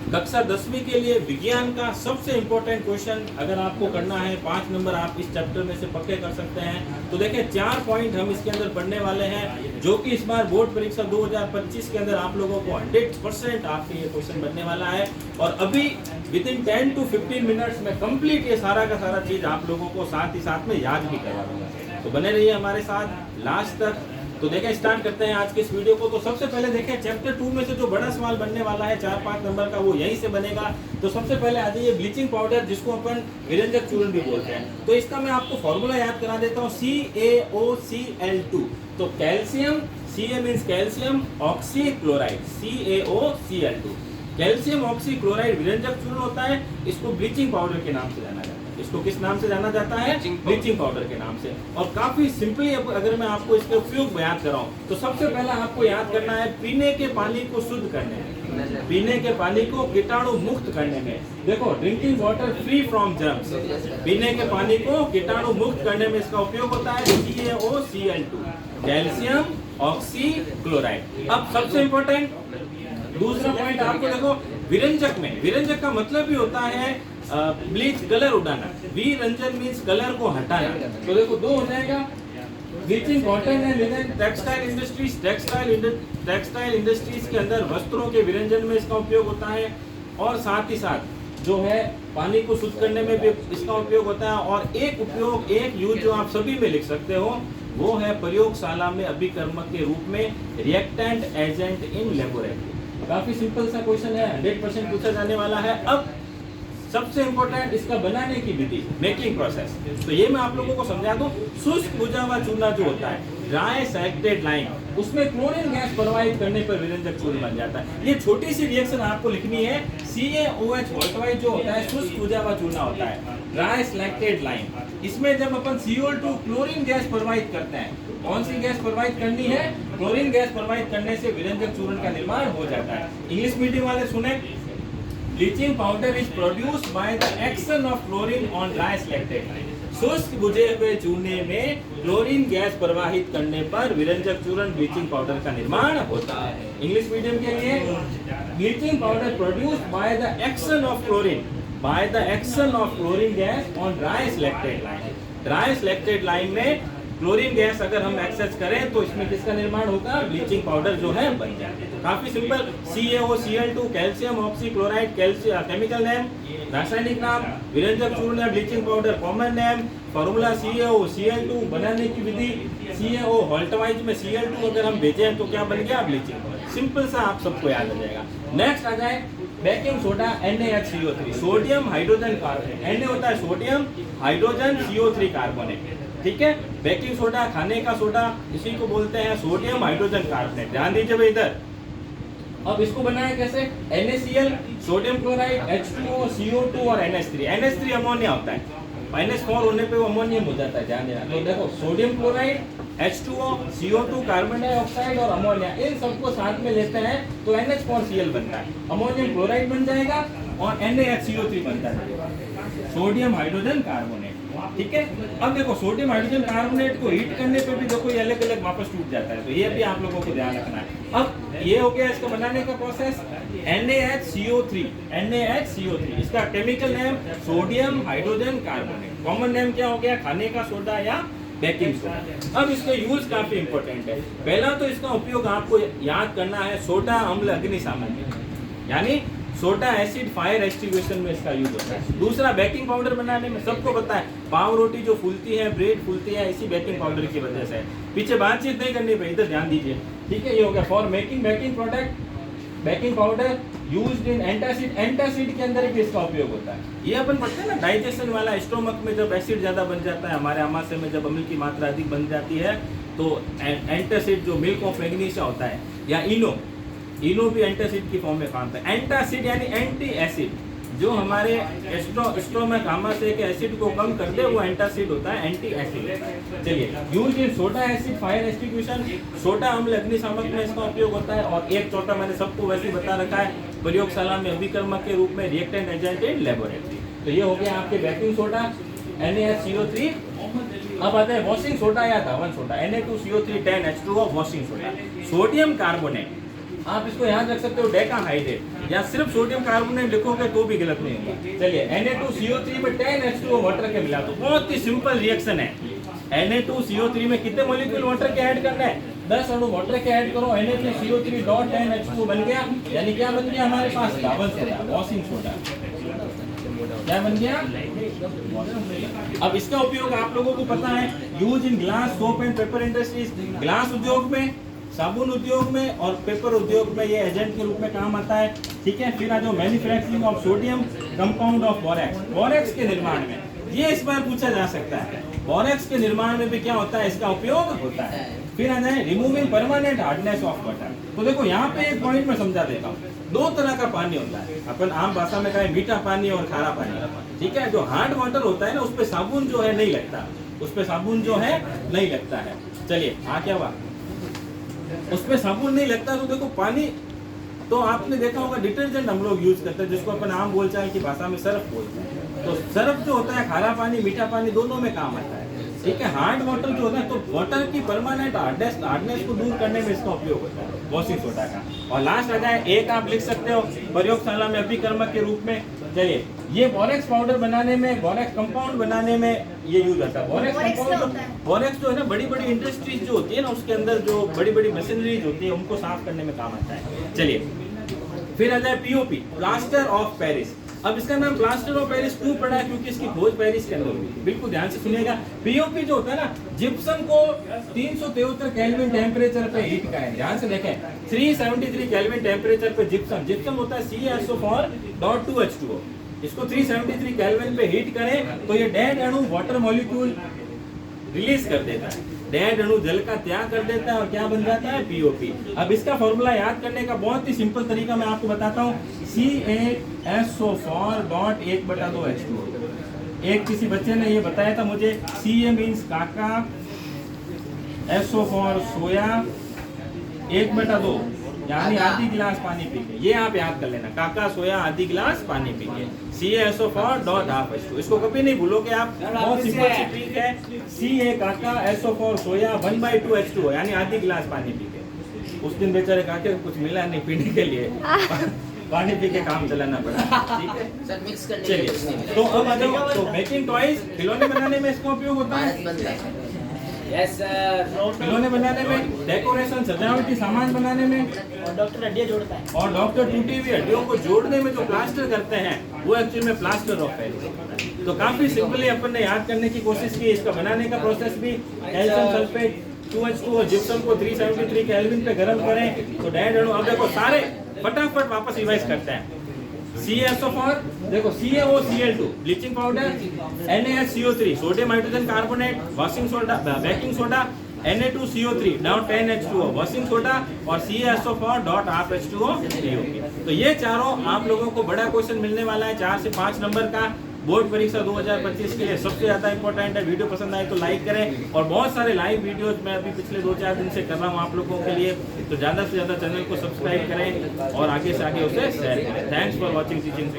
कक्षा 10वीं के लिए विज्ञान का सबसे इम्पोर्टेंट क्वेश्चन अगर आपको करना है, 5 नंबर आप इस चैप्टर में से पक्के कर सकते हैं। तो देखिए 4 पॉइंट हम इसके अंदर पढ़ने वाले हैं, जो कि इस बार बोर्ड परीक्षा 2025 के अंदर आप लोगों को 100% आपके ये क्वेश्चन बनने वाला है। और अभी विद इन 10 to 15 मिनट्स में कंप्लीट ये सारा का सारा चीज आप लोगों को साथ ही साथ में याद भी करवा दूंगा। तो बने रहिए हमारे साथ लास्ट तक। तो देखें, स्टार्ट करते हैं आज के इस वीडियो को। तो सबसे पहले देखें, चैप्टर 2 में से जो बड़ा सवाल बनने वाला है 4-5 नंबर का, वो यहीं से बनेगा। तो सबसे पहले आ जाइए ब्लीचिंग पाउडर, जिसको अपन विरंजक चूर्ण भी बोलते हैं। तो इसका मैं आपको फॉर्मूला याद करा देता हूँ, CaOCl2। तो calcium, Ca means calcium oxychloride, CaOCl2। Calcium oxychloride विरंजक चूर्ण होता है। इसको ब्लीचिंग पाउडर के नाम से जाना जाता है। इसको किस नाम से जाना जाता है? ब्लीचिंग पाउडर के नाम से। और काफी सिंपली अगर मैं आपको इसके उपयोग याद कराऊं, तो सबसे पहला आपको याद करना है पीने के पानी को शुद्ध करने में, पीने के पानी को कीटाणु मुक्त करने में। देखो, drinking water free from germs, पीने के पानी को कीटाणु मुक्त करने में इसका उपयोग होता है CaOCl2, कैल्शियम ऑक्सी क्लोराइड। अब सबसे इंपॉर्टेंट दूसरा पॉइंट आपको देखो, विरंजक में, विरंजक का मतलब भी होता है ब्लीच, कलर उड़ाना। विरंजन मीन्स कलर को हटाना। तो देखो, 2 हो जाएगा। Bleaching cotton and linen textile industries, textile industries के अंदर वस्त्रों के विरंजन में इसका उपयोग होता है। और साथ ही साथ जो है पानी को शुद्ध करने में भी इसका उपयोग होता है। और एक यूज जो आप सभी में लिख सकते हो, वो है प्रयोगशाला में अभिकर्मक के रूप में, रिएक्टेंट एजेंट इन लेबोरेटरी। काफी सिंपल सा क्वेश्चन है, 100% पूछा जाने वाला है। अब सबसे इंपॉर्टेंट इसका बनाने की विधि, मेकिंग प्रोसेस। तो ये मैं आप लोगों को समझा दूं। शुष्क बुझा हुआ चूना जो होता है, ड्राई सैक्टेड लाइम, उसमें क्लोरीन गैस प्रवाहित करने पर विरंजक चूर्ण बन जाता है। ये छोटी सी रिएक्शन आपको लिखनी है। CaOH वोल्टवाइज जो होता है, शुष्क बुझा हुआ चूना होता है, ड्राई सैक्टेड लाइम। इसमें जब अपन Col2 क्लोरीन गैस प्रवाहित करते हैं, कौन सी गैस प्रवाहित करनी है? क्लोरीन गैस प्रवाहित करने से विरंजक चूर्ण का निर्माण हो जाता है। इंग्लिश मीडियम वाले सुने, bleaching powder is produced by the action of chlorine on dry slaked lime. शुष्क बुझे हुए चूने में क्लोरीन गैस प्रवाहित करने पर विरंजक चूर्ण ब्लीचिंग पाउडर का निर्माण होता है। इंग्लिश मीडियम के लिए, bleaching powder produced by the action of chlorine, by the action of chlorine gas on dry slaked lime. Dry slaked lime में क्लोरीन गैस अगर हम एक्सेस करें तो इसमें किसका निर्माण होगा? ब्लीचिंग पाउडर जो है बन जाए। काफी simple, CaOCl2, calcium oxy chloride, chemical name, रासायनिक नाम, विरंजक चूर्ण या bleaching powder common name, formula CaOCl2। बनाने की विधि, CaO वोल्टवाइज में Cl2 अगर हम भेजें तो क्या बन गया? Bleaching powder. सिंपल सा, आप सबको याद आ जाएगा। नेक्स्ट आ जाए baking soda, NaHCO3, sodium hydrogen carbonate. Na होता है सोडियम, हाइड्रोजन, CO3 कार्बोनेट। ठीक है, बेकिंग सोडा, खाने का सोडा, इसी को बोलते हैं सोडियम हाइड्रोजन कार्बोनेट। ध्यान दीजिए भाई इधर। अब इसको बनाया कैसे? NaCl, sodium chloride, H2O, CO2 और NH3। NH3 अमोनिया होता है, -4 होने पे वो अमोनियम हो जाता है, ध्यान देना। तो देखो, sodium chloride, H2O, CO2, carbon dioxide और अमोनिया, इन सबको साथ में लेते हैं तो NH4Cl बनता है। अमोनियम क्लोराइड बन जाएगा और NaHCO3 बनता है, सोडियम हाइड्रोजन कार्बोनेट। ठीक है, अब देखो, सोडियम हाइड्रोजन कार्बोनेट को हीट करने पे भी देखो ये अलग अलग वापस टूट जाता है। तो ये भी आप लोगों को ध्यान रखना है। अब ये हो गया इसका बनाने का प्रोसेस, NaHCO3, NaHCO3। इसका chemical name sodium hydrogen carbonate. Common name क्या हो गया? खाने का सोडा या बेकिंग सोडा। अब इसका यूज काफी इंपॉर्टेंट है। पहला तो इसका उपयोग आपको याद करना है, सोडा अम्ल अग्निशामन, यानी सोडा एसिड फायर एक्सटिंग्विशन में इसका यूज होता है। दूसरा, बेकिंग पाउडर बनाने में सबको पता है, पाव रोटी जो फूलती है, ब्रेड फूलती है, इसी बेकिंग पाउडर की वजह से। पीछे बातचीत नहीं करनी भाई, इधर ध्यान दीजिए। ठीक है, ये हो गया for making baking product, baking powder used in antacid. Antacid के अंदर भी इसका उपयोग होता है। ये अपन पढ़ते हैं ना, डाइजेशन वाला, स्टोमक में जब एसिड ज्यादा बन जाता है, हमारे आमाशय में जब अम्ल की मात्रा अधिक बन जाती है, तो एंटासिड जो मिल्क ऑफ मैग्नीशिया होता है, या इनो भी एंटासिड की फॉर्म में काम करता है। एंटासिड यानी एंटी एसिड, जो हमारे स्टोमक आमाशय के एसिड को कम कर दे, वो एंटासिड होता है, एंटी एसिड होता है। चलिए, use in soda acid fire extinguishing, soda अम्ल अग्निशामक में इसका उपयोग होता है। और एक चौथा मैंने सबको वैसे बता रखा है, प्रयोगशाला में अभिकर्मक के रूप में, रिएक्टेंट एजेंट इन लेबोरेटरी। तो ये हो गया आपके बेकिंग सोडा, NaCO3। अब आता है वॉशिंग सोडा या धावन soda, Na2CO3 10H2O washing soda. Sodium carbonate, आप इसको याद रख सकते हो डेका हाइड्रेट, या सिर्फ सोडियम कार्बोनेट लिखोगे तो भी गलत नहीं होगा। चलिए Na2CO3 में 10H2O वाटर के मिला, तो बहुत ही सिंपल रिएक्शन है। Na2CO3 में कितने मॉलिक्यूल वाटर के ऐड करना है? 10 अणु वाटर के ऐड करो, Na2CO3 डॉट 10H2O बन गया, यानी क्या बन गया हमारे पास? लवण सोडा, वॉशिंग सोडा। क्या बन गया? अब इसका उपयोग आप लोगों को पता है, use in glass, soap and paper industries. Glass उद्योग में, साबुन उद्योग में और पेपर उद्योग में ये एजेंट के रूप में काम आता है, ठीक है। फिर आ जाओ manufacturing of sodium compound of borax. Borax के निर्माण में ये इस बार पूछा जा सकता है, बोरेक्स के निर्माण में भी क्या होता है, इसका उपयोग होता है। फिर आ जाए removing permanent hardness of water. तो देखो यहाँ पे एक पॉइंट मैं समझा देता हूँ, दो तरह का पानी होता है, अपन आम भाषा में कहें मीठा पानी और खारा पानी, ठीक है। जो हार्ड वाटर होता है ना, उस पे साबुन जो है नहीं लगता, उस पे साबुन जो है नहीं लगता है। चलिए क्या हुआ, उस पे साबुन नहीं लगता, तो देखो पानी, तो आपने देखा होगा डिटर्जेंट हम लोग यूज करते हैं, जिसको अपन आम बोलचाल की भाषा में सर्फ बोलते हैं। तो सर्फ जो होता है, खारा पानी मीठा पानी दोनों में काम आता है, ठीक है। हार्ड वाटर जो होता है, तो वाटर की परमानेंट हार्डनेस को दूर करने में इसका उपयोग होता है, वॉशिंग सोडा का। और लास्ट आ जाए, एक आप लिख सकते हो प्रयोगशाला में अभिकर्मक के रूप में। चलिए, ये बोरेक्स पाउडर बनाने में, बोरेक्स कंपाउंड बनाने में ये यूज होता है। बोरेक्स जो है ना, बड़ी बड़ी इंडस्ट्रीज जो होती है ना, उसके अंदर जो बड़ी बड़ी मशीनरीज होती है, उनको साफ करने में काम आता है। चलिए, फिर आ जाए पीओपी, प्लास्टर ऑफ पेरिस। अब इसका नाम प्लास्टर ऑफ पेरिस क्यों पड़ा है? क्योंकि इसकी खोज पेरिस के अंदर हुई। बिल्कुल ध्यान से सुनिएगा। पीओपी जो होता है ना, जिप्सम को 373 केल्विन टेम्परेचर पे हीट का है, ध्यान से देखें, 373 केल्विन टेम्परेचर पे जिप्सम होता है CaSO4.2H2O। इसको 373 केल्विन पे हीट करें तो ये डेड अणु वाटर मॉलिक्यूल रिलीज कर देता है, डेड अणु जल का त्याग कर देता है और क्या बन जाता है? पीओपी। अब इसका फॉर्मूला याद करने का बहुत ही सिंपल तरीका मैं आपको बताता हूँ, CaSO4.1/2H2O। एक किसी बच्चे ने ये बताया था मुझे, Ca मीन्स काका, SO4 सोया, 1/2 यानी आधी गिलास पानी पी के। ये आप याद कर लेना, काका सोया आधी गिलास पानी पी के, CaSO4.2H2O। इसको कभी नहीं भूलोगे आप, बहुत सिंपल सी ट्रिक है। Ca काका, SO4 सोया, 1/2H2O यानी आधी गिलास पानी पी के। उस दिन बेचारे काके को कुछ मिला नहीं पीने के लिए, पानी पी के काम चलाना पड़ा, ठीक है सर। मिक्स करने चलिए, तो अब आ जाओ, तो मेकिंग टॉयज, खिलौने बनाने में इसका उपयोग होता है। Yes sir. खिलौने बनाने में, डेकोरेशन, सजावटी सामान बनाने में, और डॉक्टर हड्डियां जोड़ता है, और डॉक्टर टूटी हुई हड्डियों को जोड़ने में जो प्लास्टर करते हैं, वो एक्चुअली में प्लास्टर ऑफ पेरिस। तो काफी सिंपली अपन ने याद करने की कोशिश की। इसका बनाने का प्रोसेस भी, कैल्शियम सल्फेट 2H2O, जिप्सम को 373 केल्विन पे गर्म करें तो डेड अणु, अब देखो सारे फटाफट वापस रिवाइज करते हैं। CaSO4, देखो CaOCl2 bleaching powder, NaHCO3 sodium hydrogen carbonate washing soda, baking soda, Na2CO3 down 10H2O washing soda और CaSO4.2H2O। तो ये चारों आप लोगों को बड़ा क्वेश्चन मिलने वाला है, 4 से 5 नंबर का, बोर्ड परीक्षा 2025 के लिए सबसे ज्यादा इंपॉर्टेंट है। वीडियो पसंद आए तो लाइक करें, और बहुत सारे लाइव वीडियोज मैं अभी पिछले 2-4 दिन से कर रहा हूँ आप लोगों के लिए, तो ज्यादा से ज्यादा चैनल को सब्सक्राइब करें और आगे से आगे उसे शेयर करें। Thanks for watching teaching.